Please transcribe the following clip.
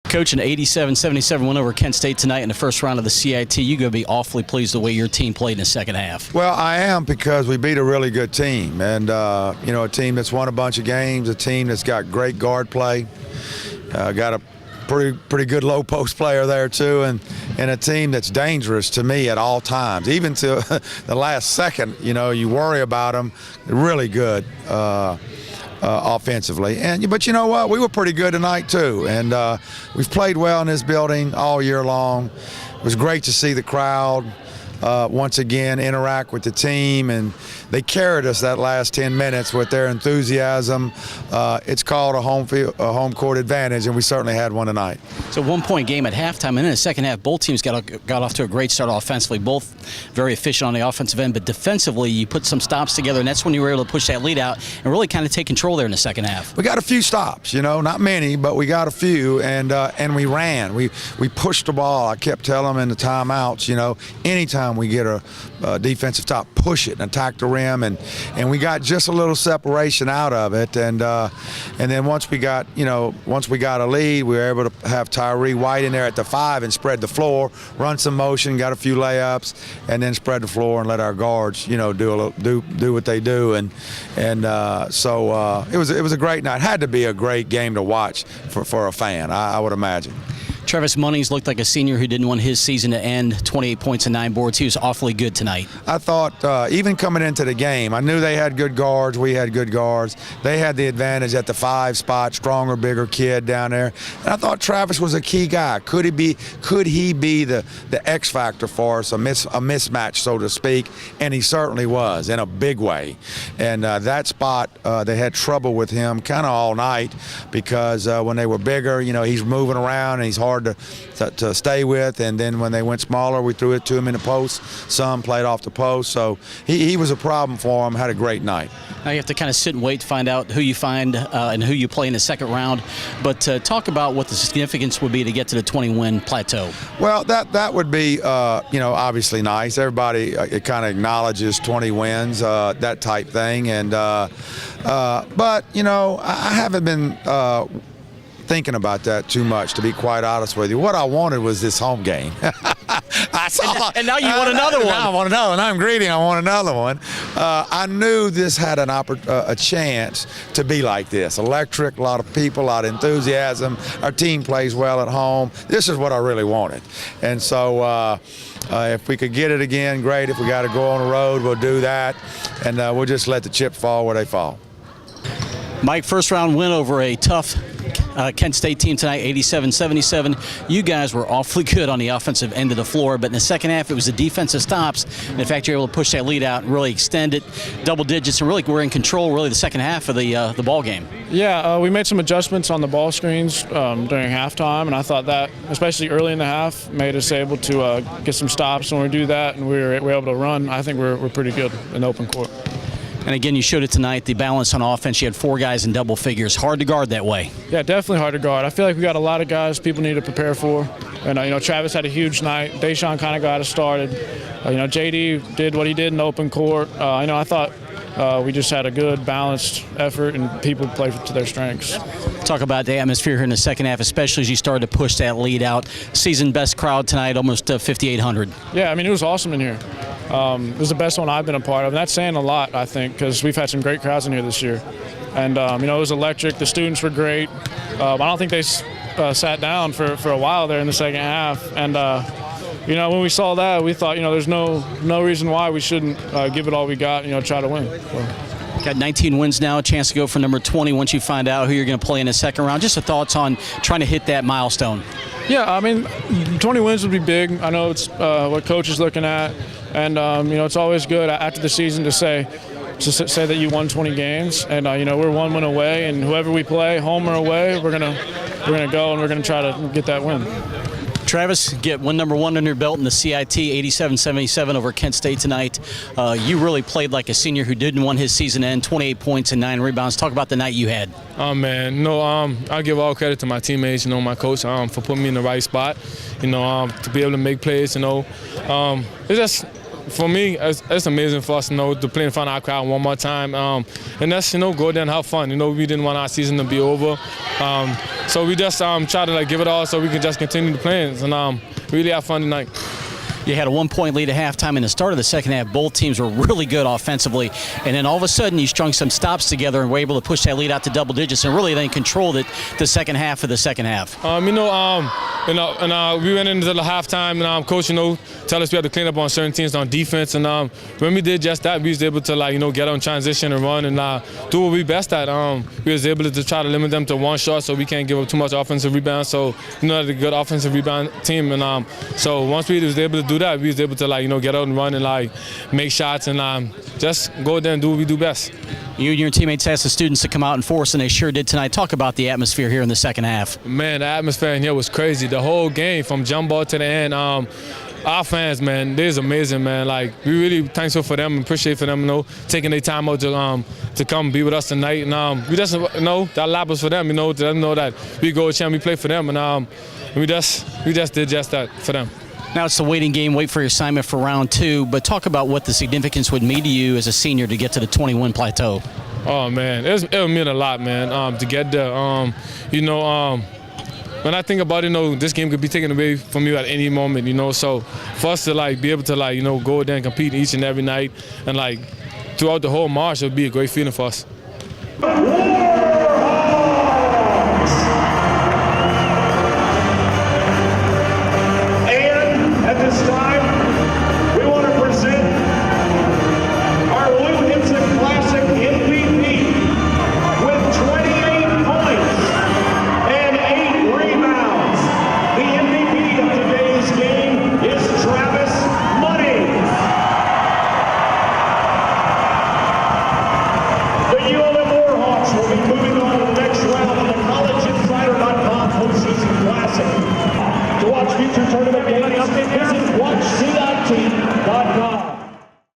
Coach, an 87-77 win over Kent State tonight in the first round of the CIT. You're going to be awfully pleased the way your team played in the second half. Well, I am, because we beat a really good team, and a team that's won a bunch of games, a team that's got great guard play, got a pretty good low post player there too, and a team that's dangerous to me at all times, even to the last second. You worry about them. They're really good offensively, but you know what? We were pretty good tonight too, and we've played well in this building all year long. It was great to see the crowd once again interact with the team, and they carried us that last 10 minutes with their enthusiasm. It's called a home court advantage, and we certainly had one tonight. So 1-point game at halftime, and in the second half, both teams got off to a great start offensively, both very efficient on the offensive end, but defensively you put some stops together, and that's when you were able to push that lead out and really kind of take control there in the second half. We got a few stops, not many, but we got a few, and we ran. We pushed the ball. I kept telling them in the timeouts, anytime we get a defensive stop, push it and attack the rim, and we got just a little separation out of it, and then once we got a lead, we were able to have Tyree White in there at the 5 and spread the floor, run some motion, got a few layups, and then spread the floor and let our guards do what they do, and so it was a great night. Had to be a great game to watch for a fan, I would imagine. Travis Munnings looked like a senior who didn't want his season to end. 28 points and 9 boards. He was awfully good tonight. I thought even coming into the game, I knew they had good guards. We had good guards. They had the advantage at the 5 spot, stronger, bigger kid down there. And I thought Travis was a key guy. Could he be the X factor for us, a mismatch, so to speak? And he certainly was in a big way. And that spot, they had trouble with him kind of all night, because when they were bigger, he's moving around and he's hard to stay with, and then when they went smaller, we threw it to him in the post. Some played off the post, so he was a problem for him. Had a great night. Now you have to kind of sit and wait to find out who you find and who you play in the second round, but talk about what the significance would be to get to the 20-win plateau. Well, that would be obviously nice. Everybody it kind of acknowledges 20 wins, that type thing, and but I haven't been thinking about that too much, to be quite honest with you. What I wanted was this home game. And now you want another one. Now I want another one. I'm greedy. I want another one. I knew this had a chance to be like this. Electric, a lot of people, a lot of enthusiasm. Our team plays well at home. This is what I really wanted. And so if we could get it again, great. If we got to go on the road, we'll do that. And we'll just let the chips fall where they fall. Mike, first round win over a tough Kent State team tonight, 87-77. You guys were awfully good on the offensive end of the floor, but in the second half it was the defensive stops. And in fact, you're able to push that lead out and really extend it, double digits, and really we're in control really the second half of the ball game. Yeah, we made some adjustments on the ball screens during halftime, and I thought that, especially early in the half, made us able to get some stops. When we do that and we're able to run, I think we're pretty good in the open court. And again, you showed it tonight, the balance on offense. You had 4 guys in double figures. Hard to guard that way. Yeah, definitely hard to guard. I feel like we got a lot of guys people need to prepare for. And, Travis had a huge night. Deshaun kind of got us started. JD did what he did in the open court. I thought we just had a good, balanced effort, and people played to their strengths. Talk about the atmosphere here in the second half, especially as you started to push that lead out. Season best crowd tonight, almost 5,800. Yeah, it was awesome in here. It was the best one I've been a part of, and that's saying a lot, I think, because we've had some great crowds in here this year. And, it was electric. The students were great. I don't think they sat down for a while there in the second half. And, when we saw that, we thought, there's no reason why we shouldn't give it all we got, try to win. Got 19 wins now, a chance to go for number 20 once you find out who you're going to play in the second round. Just the thoughts on trying to hit that milestone. Yeah, 20 wins would be big. I know it's what Coach is looking at. And, it's always good after the season to say that you won 20 games. And, we're 1 win away. And whoever we play, home or away, we're gonna go and we're going to try to get that win. Travis, get win number 1 under your belt in the CIT, 87-77 over Kent State tonight. You really played like a senior who didn't want his season to end, 28 points and 9 rebounds. Talk about the night you had. Oh, man. I give all credit to my teammates, my coach, for putting me in the right spot, to be able to make plays, It's just for me, it's amazing for us, to play in front of our crowd one more time. And that's, go there and have fun. We didn't want our season to be over. So we just try to give it all so we can just continue the plans and really have fun tonight. You had a 1-point lead at halftime. In the start of the second half, both teams were really good offensively. And then all of a sudden, you strung some stops together and were able to push that lead out to double digits and really then controlled it the second half of the second half. We went into the halftime and Coach, tell us we had to clean up on certain teams on defense. And when we did just that, we was able to get on transition and run and do what we best at. We was able to try to limit them to one shot so we can't give up too much offensive rebound. So a good offensive rebound team. And so once we was able to do that, we was able to get out and run and make shots and just go there and do what we do best. You and your teammates asked the students to come out and force, and they sure did tonight. Talk about the atmosphere here in the second half. Man, the atmosphere in here was crazy. The whole game, from jump ball to the end. Our fans, man, they're amazing, man. We really thankful for them and appreciate for them, taking their time out to come be with us tonight. And we just, that lap was for them, to let them know that we go champ, we play for them, and we just did just that for them. Now it's the waiting game, wait for your assignment for round 2, but talk about what the significance would mean to you as a senior to get to the 20-win plateau. Oh, man, it would mean a lot, man, to get there. When I think about it, this game could be taken away from you at any moment, so for us to be able to go there and compete each and every night and throughout the whole march, it would be a great feeling for us. To watch future tournament games,